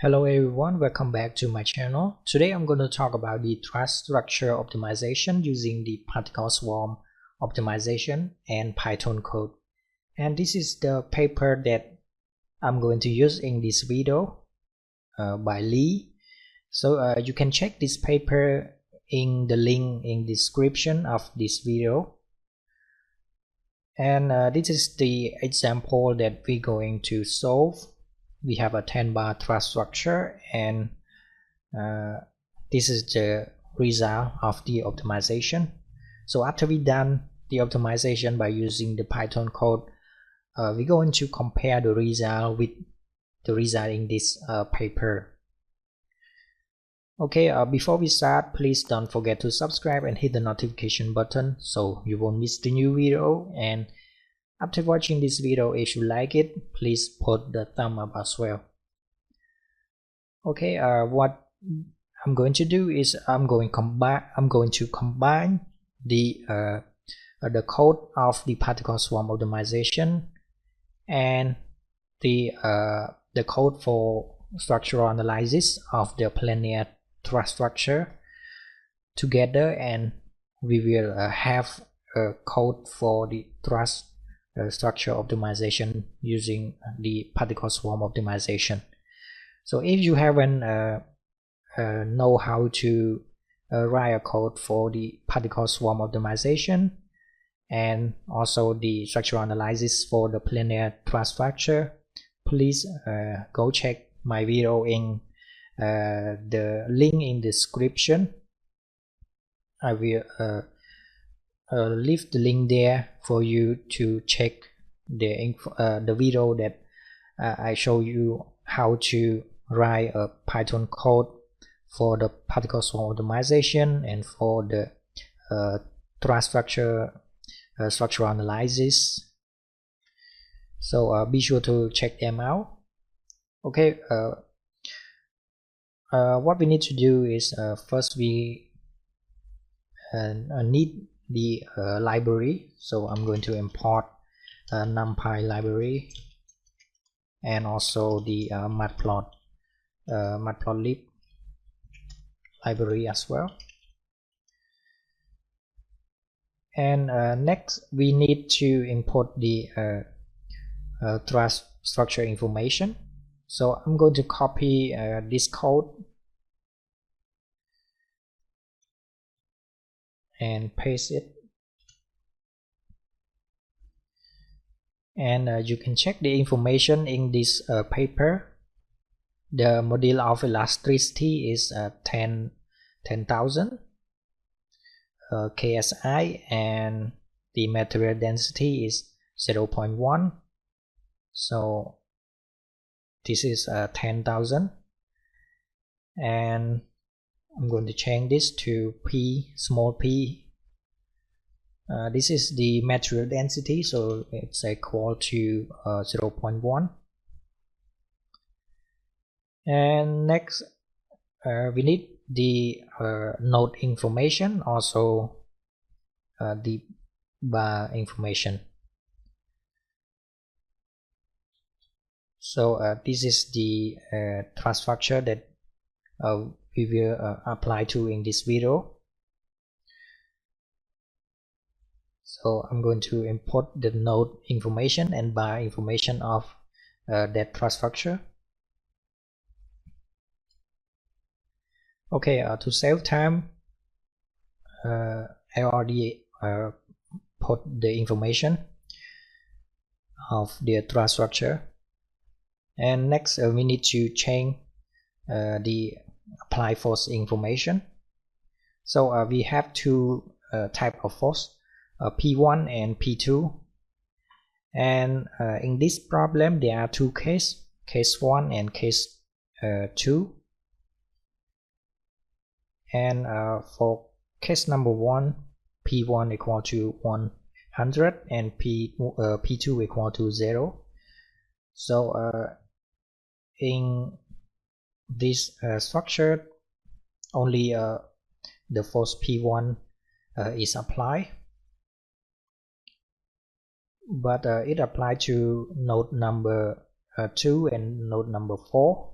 Hello everyone, welcome back to my channel. Today I'm going to talk about the Truss structure optimization using the particle swarm optimization and Python code. And this is the paper that I'm going to use in this video by Lee. So you can check this paper in the link in the description of this video. And this is the example that we're going to solve. We have a 10-bar Truss structure, and this is the result of the optimization. So after we done the optimization by using the Python code, we're going to compare the result with the result in this paper. Okay, before we start, please don't forget to subscribe and hit the notification button so you won't miss the new video. And after watching this video, if you like it, please put the thumb up as well. Okay, what I'm going to do is I'm going to combine the code of the particle swarm optimization and the code for structural analysis of the planar Truss structure together, and we will have a code for the Truss structure optimization using the particle swarm optimization. So if you haven't know how to write a code for the particle swarm optimization and also the structural analysis for the planar Truss structure, please go check my video in the link in the description. I will leave the link there for you to check the video that I show you how to write a Python code for the particle swarm optimization and for the Truss structure structural analysis. So be sure to check them out. Okay, what we need to do is first we need the library. So I'm going to import NumPy library and also the Matplotlib library as well. And next we need to import the Truss structure information. So I'm going to copy this code and paste it, and you can check the information in this paper. The module of elasticity is 10,000 KSI, and the material density is 0.1. so this is 10,000, and I'm going to change this to p, small p. This is the material density, so it's equal to 0.1. And next we need the node information, also the bar information. So this is the Truss structure that we will apply to in this video. So I'm going to import the node information and bar information of that Truss structure. Okay, to save time, I already put the information of the Truss structure. And next we need to change the apply force information. So we have two type of force, P1 and P2, and in this problem there are two cases, case 1 and case 2. And for case number 1, P1 equal to 100 and P2 equal to 0. So in this structure, only the force P1 is applied, but it applied to node number 2 and node number 4.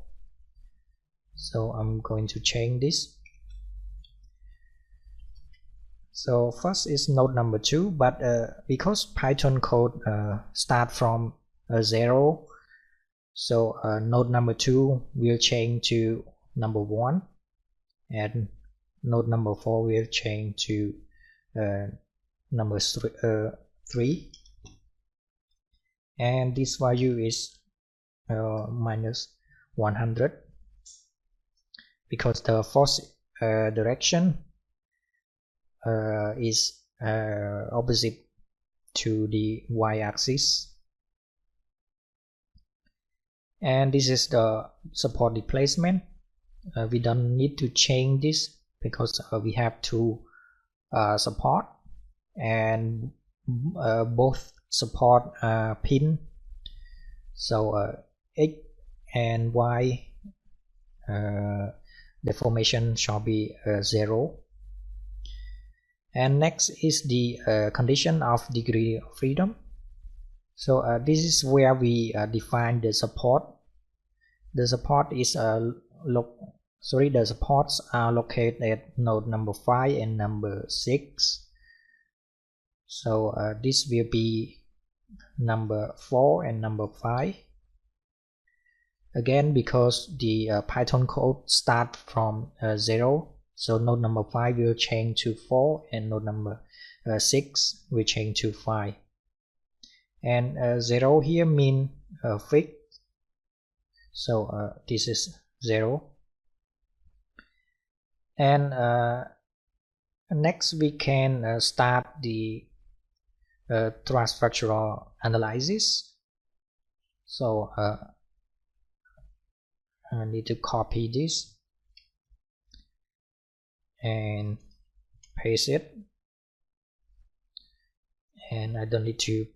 So I'm going to change this. So first is node number 2, but because Python code start from 0, so node number 2 will change to number 1, and node number 4 will change to number 3, and this value is minus 100 because the force direction is opposite to the y-axis. And this is the support displacement. We don't need to change this because we have two support, and both support pin, so x and y deformation shall be 0. And next is the condition of degree of freedom. So this is where we define the support. The support is the supports are located at node number 5 and number 6. So this will be number 4 and number 5. Again, because the Python code start from 0, so node number 5 will change to 4, and node number 6 will change to 5. And 0 here mean fixed, so this is 0. And next we can start the Truss structural analysis. So I need to copy this and paste it, and I don't need to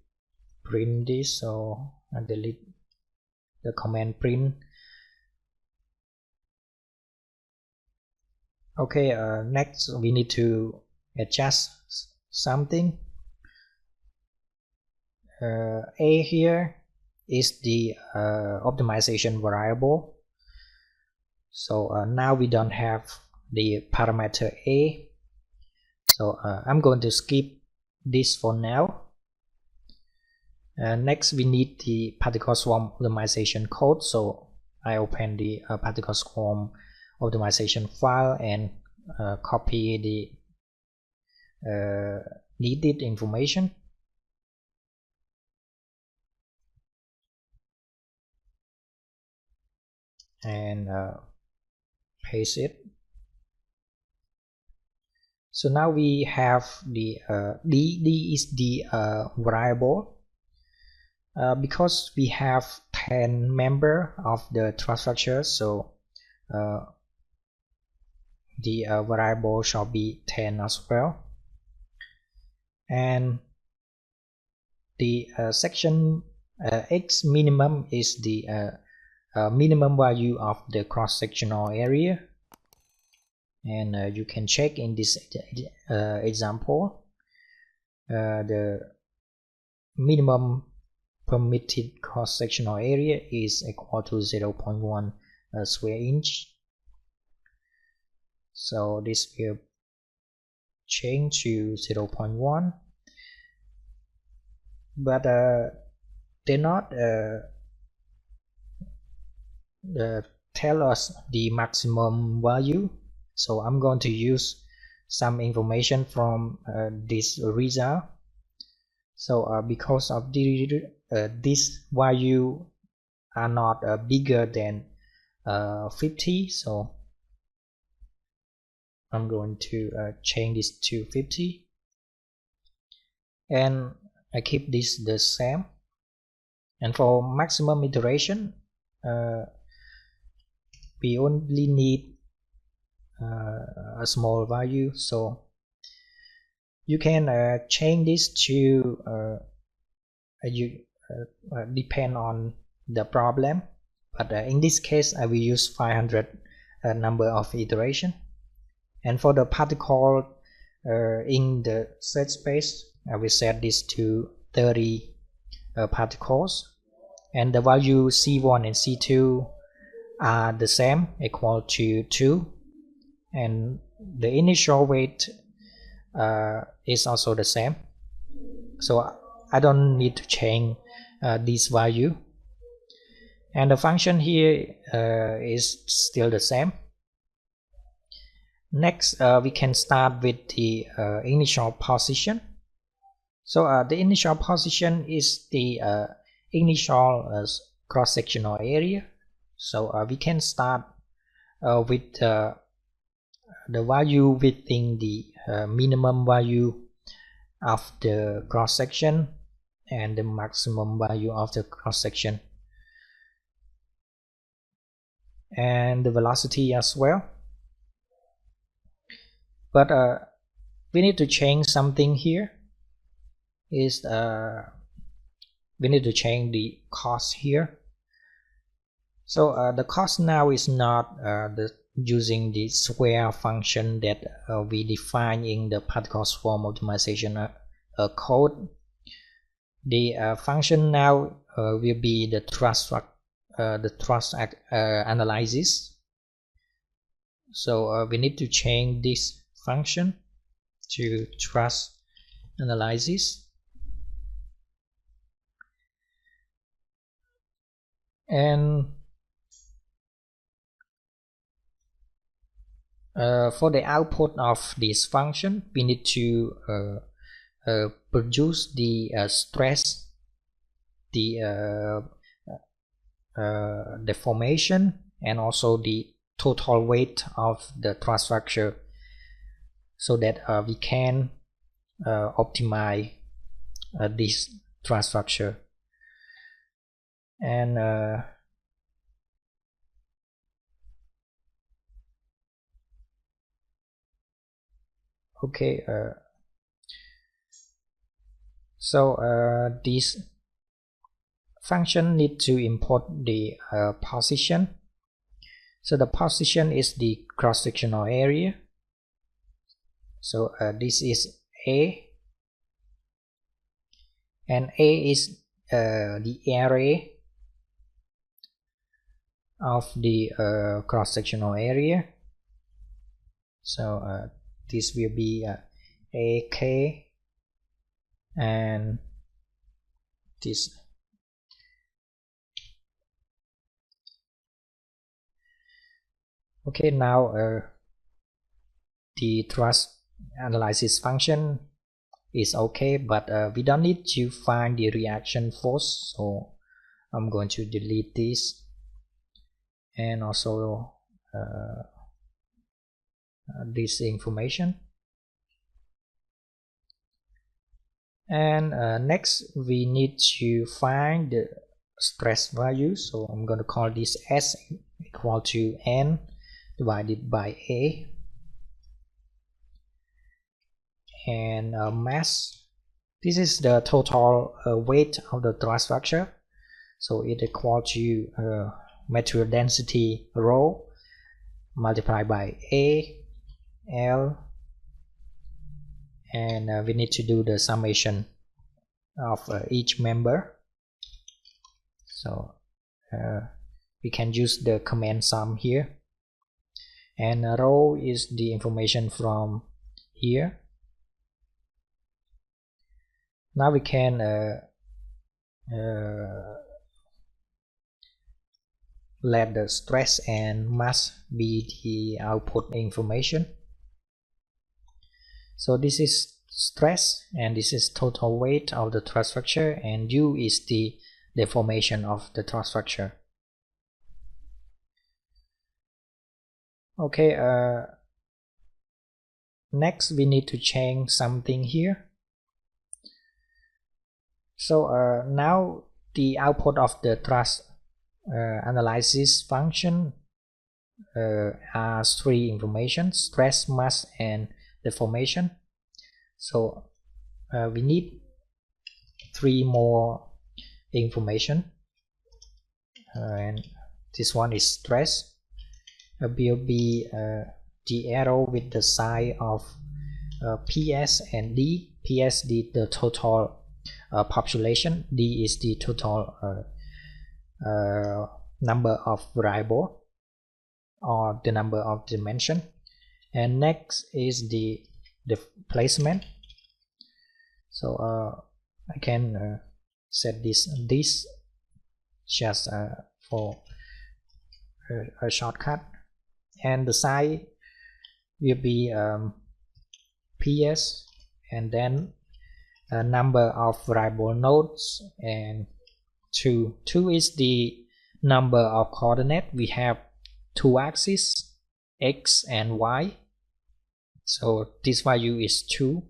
print this, so I delete the command print. Okay, next we need to adjust something. A here is the optimization variable. So now we don't have the parameter A, so I'm going to skip this for now. Next we need the particle swarm optimization code, so I open the particle swarm optimization file and copy the needed information. And paste it. So now we have the D is the variable. Because we have 10 member of the Truss structure, so the variable shall be 10 as well. And the section x minimum is the minimum value of the cross-sectional area, and you can check in this example the minimum permitted cross-sectional area is equal to 0.1 square inch. So this will change to 0.1, but they not tell us the maximum value, so I'm going to use some information from this result. So because of this value are not bigger than 50, so I'm going to change this to 50, and I keep this the same. And for maximum iteration, we only need a small value, so you can change this to depend on the problem, but in this case I will use 500 number of iteration. And for the particle in the set space, I will set this to 30 particles, and the value C1 and C2 are the same, equal to 2, and the initial weight is also the same, so I don't need to change this value, and the function here is still the same. Next, we can start with the initial position. So the initial position is the initial cross-sectional area. So we can start with the value within the minimum value of the cross-section and the maximum value of the cross-section, and the velocity as well. But we need to change something here. Is we need to change the cost here. So the cost now is not using the square function that we define in the particle swarm optimization code. The function now will be the Truss analysis. So we need to change this function to Truss analysis, and for the output of this function we need to produce the stress, the deformation, and also the total weight of the truss structure, so that we can optimize this truss structure. And okay, so this function need to import the position. So the position is the cross-sectional area. So this is A, and A is the area of the cross-sectional area. So this will be AK, and this okay. Now the truss analysis function is okay, but we don't need to find the reaction force, so I'm going to delete this, and also this information. And next we need to find the stress value, so I'm going to call this S equal to N divided by A, and mass, this is the total weight of the truss structure, so it equal to material density rho multiplied by A L, and we need to do the summation of each member. So we can use the command sum here, and rho is the information from here. Now we can let the stress and mass be the output information. So this is stress, and this is total weight of the truss structure, and U is the deformation of the truss structure. Okay, next we need to change something here. So now the output of the truss analysis function has three information: stress, mass, and deformation. So we need three more information, and this one is stress. Will be the arrow with the sign of PS and D. PS the total population, D is the total number of variable. or the number of dimension. And next is the placement. So I can set this just for a shortcut, and the size will be PS, and then a number of variable nodes, and 2 is the number of coordinate. We have two axes, X and Y, so this value is 2.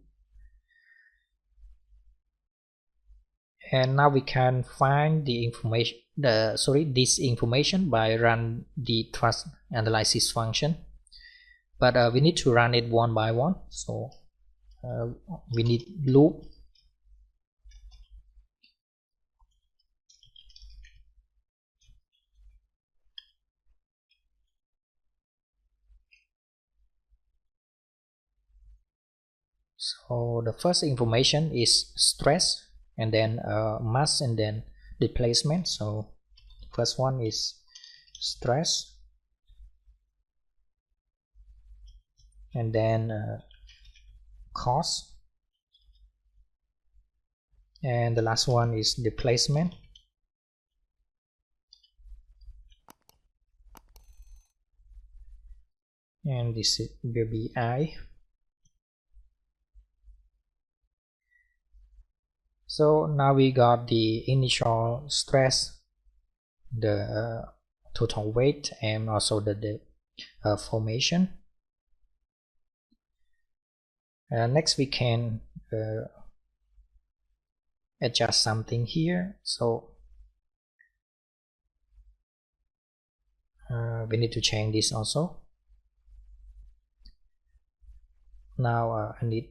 And now we can find the information, this information by run the Truss analysis function, but we need to run it one by one. So we need loop. So the first information is stress, and then mass, and then displacement. So first one is stress, and then cos, and the last one is displacement. And this will be I. So now we got the initial stress, the total weight, and also the formation. Next we can adjust something here. So we need to change this also. Now I need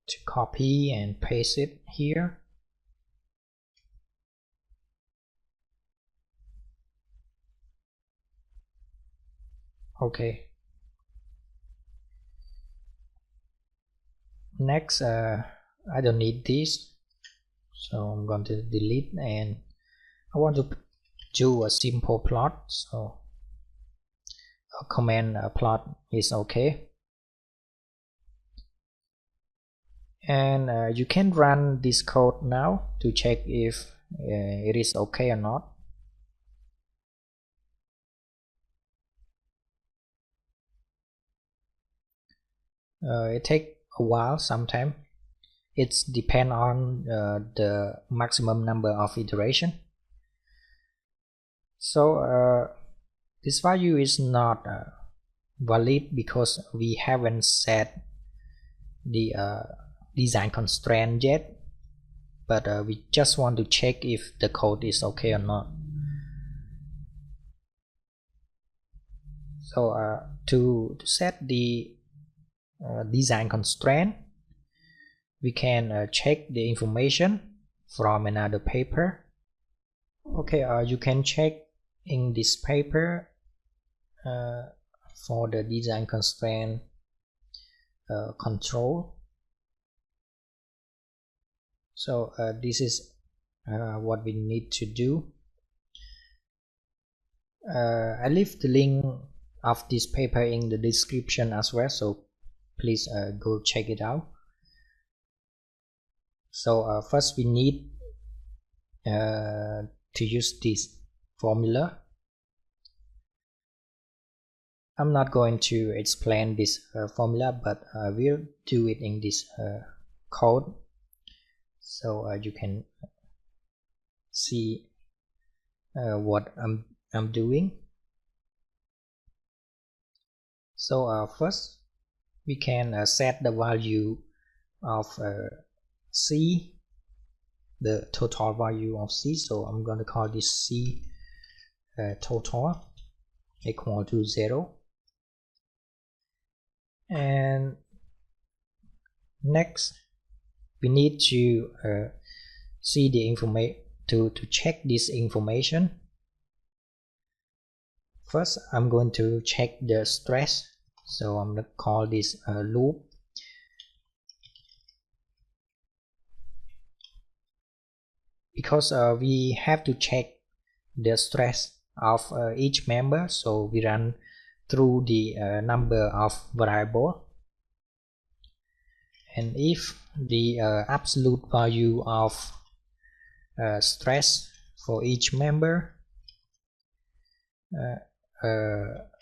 to copy and paste it here. Okay. Next, I don't need this, so I'm going to delete, and I want to do a simple plot. So a command plot is okay. And you can run this code now to check if it is okay or not. It takes a while sometimes. It's depend on the maximum number of iteration. So this value is not valid because we haven't set the design constraint yet, but we just want to check if the code is okay or not. So to set the design constraint, we can check the information from another paper. Okay, you can check in this paper for the design constraint control. So this is what we need to do. I leave the link of this paper in the description as well, so please go check it out. So first we need to use this formula. I'm not going to explain this formula, but I will do it in this code, so you can see what I'm doing. So first we can set the value of C, the total value of C. So I'm going to call this C total equal to 0. And next we need to see the information to check this information. First I'm going to check the stress, so I'm going to call this loop. Because we have to check the stress of each member, so we run through the number of variable, and if the absolute value of stress for each member,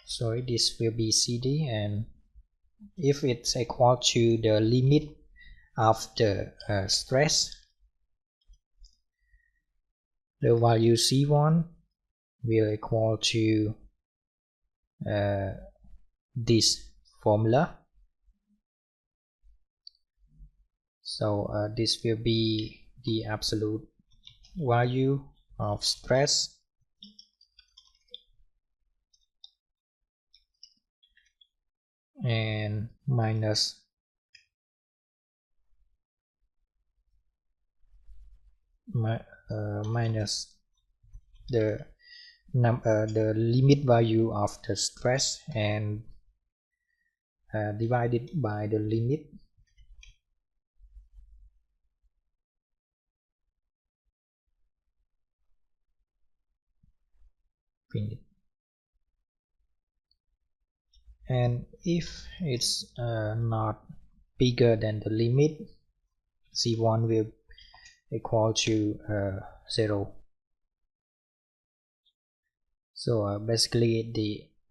sorry, this will be CD, and if it's equal to the limit of the stress, the value C1 will equal to this formula. So this will be the absolute value of stress and minus the limit value of the stress and divided by the limit. And if it's not bigger than the limit, C1 will equal to 0. So basically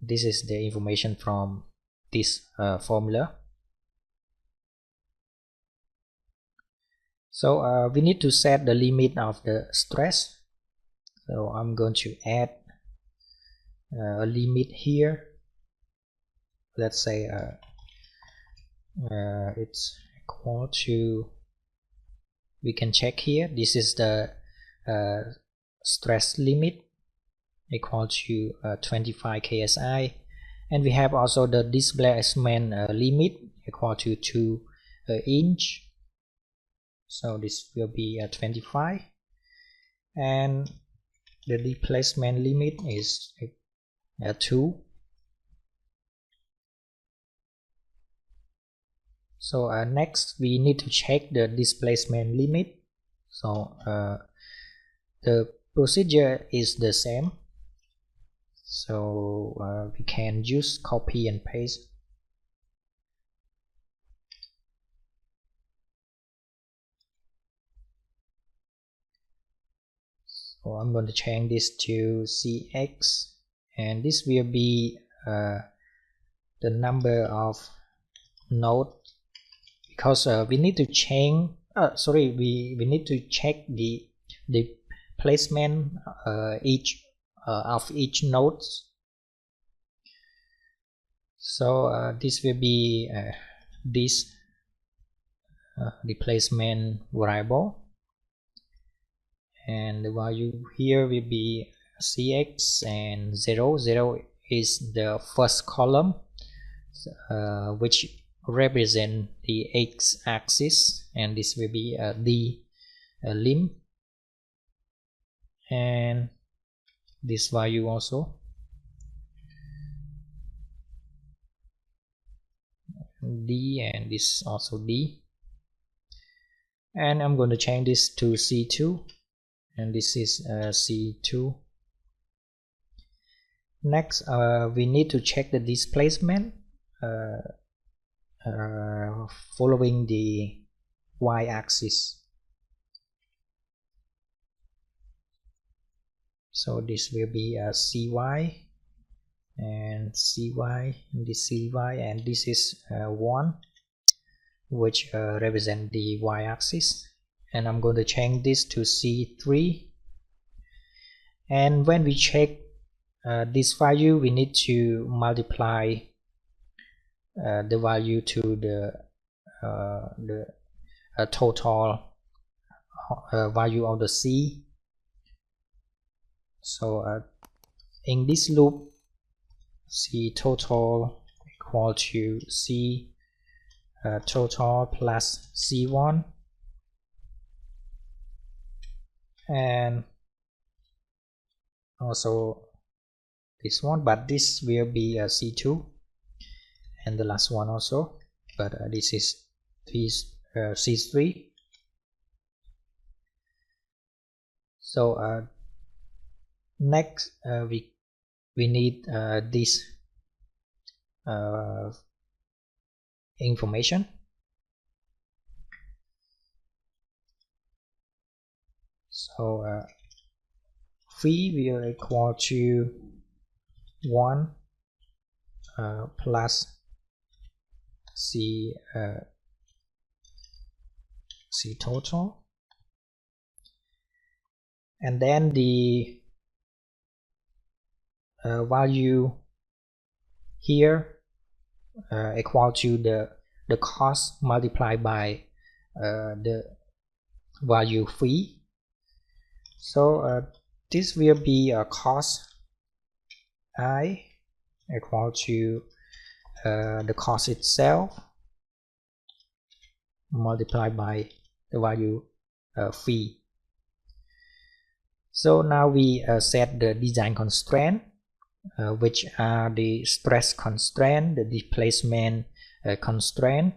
this is the information from this formula. So we need to set the limit of the stress. So I'm going to add a limit here. Let's say it's equal to, we can check here, this is the stress limit equal to 25 ksi, and we have also the displacement limit equal to 2 inch. So this will be 25, and the displacement limit is 2. So next we need to check the displacement limit. So the procedure is the same, so we can use copy and paste. So I'm going to change this to Cx, and this will be the number of nodes, because we need to change we need to check the placement of each node. So this will be this displacement variable, and the value here will be Cx, and 0. 0 is the first column, which represent the x-axis, and this will be the limb, and this value also D, and this also D, and I'm going to change this to C2, and this is C2. Next we need to check the displacement following the y-axis. So this will be cy, and cy, and this cy, and this is 1, which represent the y-axis, and I'm going to change this to C3. And when we check this value, we need to multiply the value to the total value of the C. So in this loop, C total equal to C total plus C1, and also this one, but this will be C2, and the last one also, but this is C3. So next we need this information. So phi will equal to 1 plus C total, and then the value here equal to the cost multiplied by the value phi. So this will be a cost I equal to the cost itself multiplied by the value phi. So now we set the design constraint, which are the stress constraint, the displacement constraint.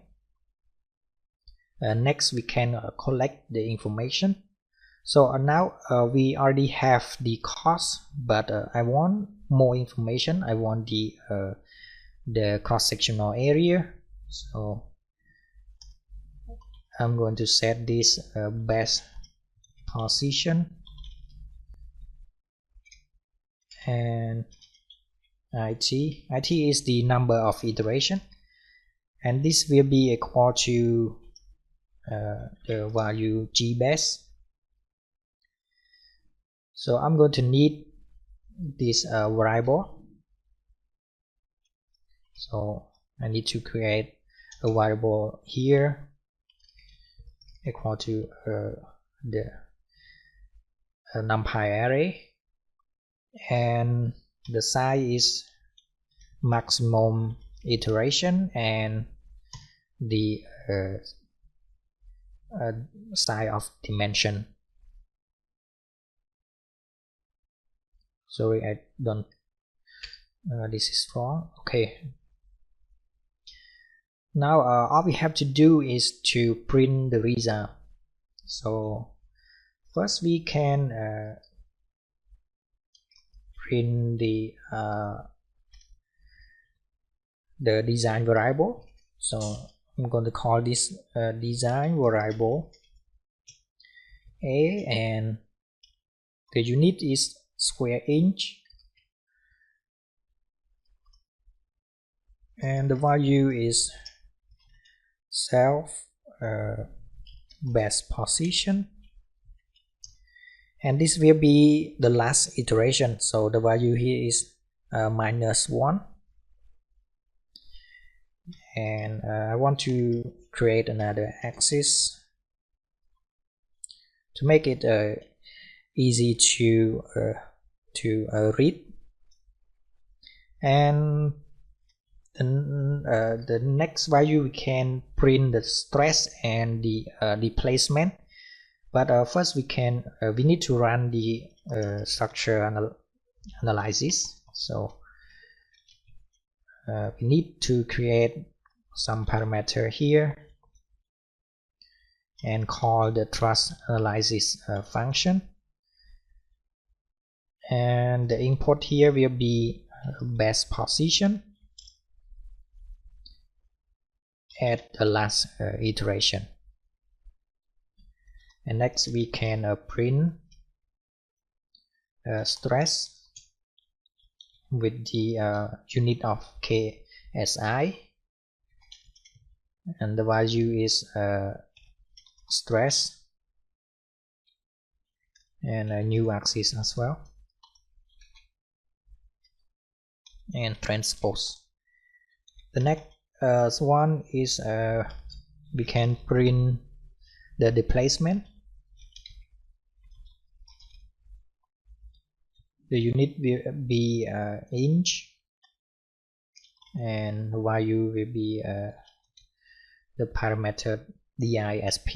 Next we can collect the information. So now we already have the cost, but I want more information. I want the cross-sectional area. So I'm going to set this best position and it is the number of iteration, and this will be equal to the value g best. So I'm going to need this variable. So I need to create a variable here equal to the numpy array, and the size is maximum iteration and the size of dimension. Sorry, I don't this is wrong. Okay, now all we have to do is to print the result. So first we can print the design variable. So I'm going to call this design variable A, and the unit is square inch, and the value is self best position, and this will be the last iteration. So the value here is -1, and I want to create another axis to make it easy to read, and the next value we can print the stress and the displacement, but first we need to run the structure analysis. So we need to create some parameter here and call the Truss analysis function, and the input here will be best position at the last iteration. And next we can print stress with the unit of KSI, and the value is stress and a new axis as well, and transpose. The next one is we can print the displacement. The unit will be inch, and the value will be the parameter disp.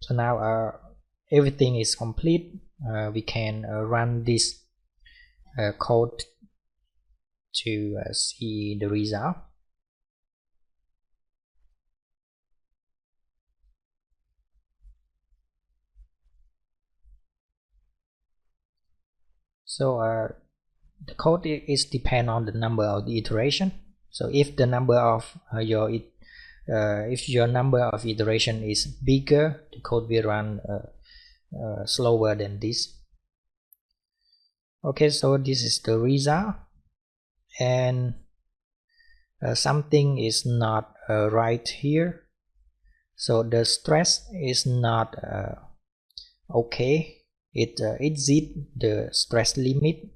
So now everything is complete. We can run this code to see the result. So the code is depend on the number of the iteration. So if the number of if your number of iteration is bigger, the code will run slower than this. Okay, so this is the result, and something is not right here. So the stress is not okay. It exceeds the stress limit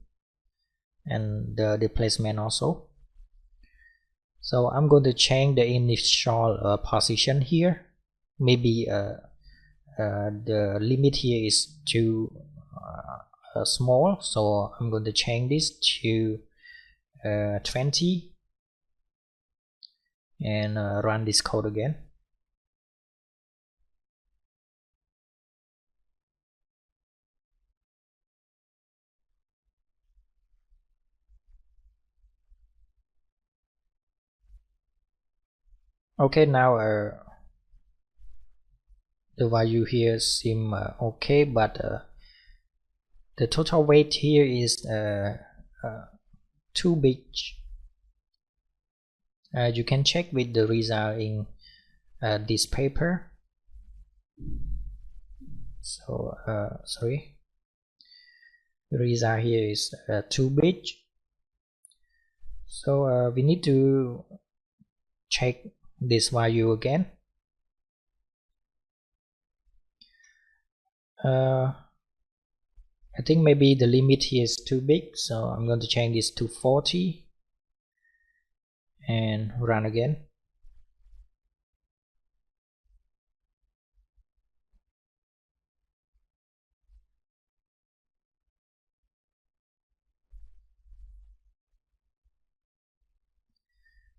and the displacement also. So I'm going to change the initial position here. Maybe the limit here is too small, so I'm going to change this to 20 and run this code again. Okay, now the value here seem okay, but the total weight here is too big. You can check with the result in this paper. So sorry, the result here is too big. So we need to check this value again. I think maybe the limit here is too big, so I'm going to change this to 40 and run again.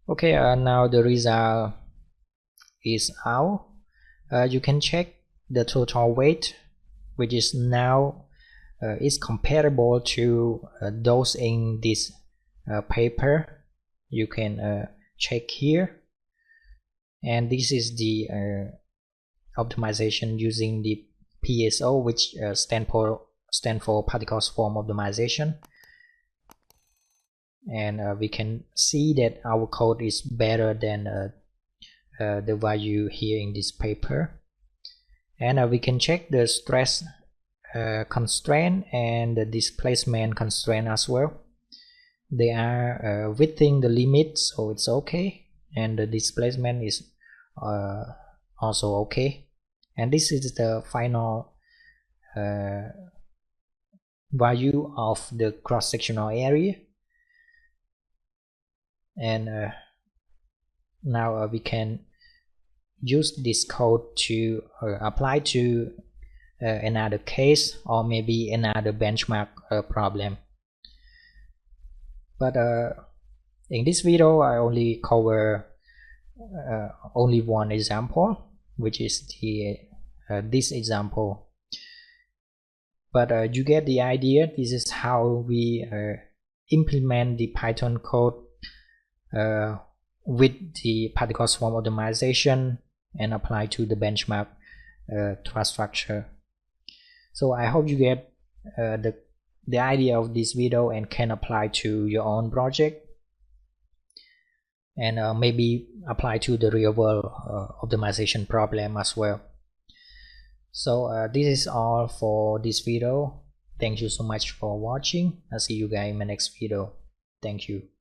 Okay, now the result is out. You can check the total weight, which is now is comparable to those in this paper. You can check here, and this is the optimization using the PSO, which stand for particle swarm optimization. And we can see that our code is better than the value here in this paper. And we can check the stress constraint and the displacement constraint as well. They are within the limit, so it's okay, and the displacement is also okay. And this is the final value of the cross-sectional area. And now we can use this code to apply to another case or maybe another benchmark problem. But in this video I only cover only one example, which is the this example. But you get the idea. This is how we implement the Python code with the particle swarm optimization and apply to the benchmark Truss structure. So I hope you get the idea of this video and can apply to your own project, and maybe apply to the real world optimization problem as well. So this is all for this video. Thank you so much for watching. I'll see you guys in my next video. Thank you.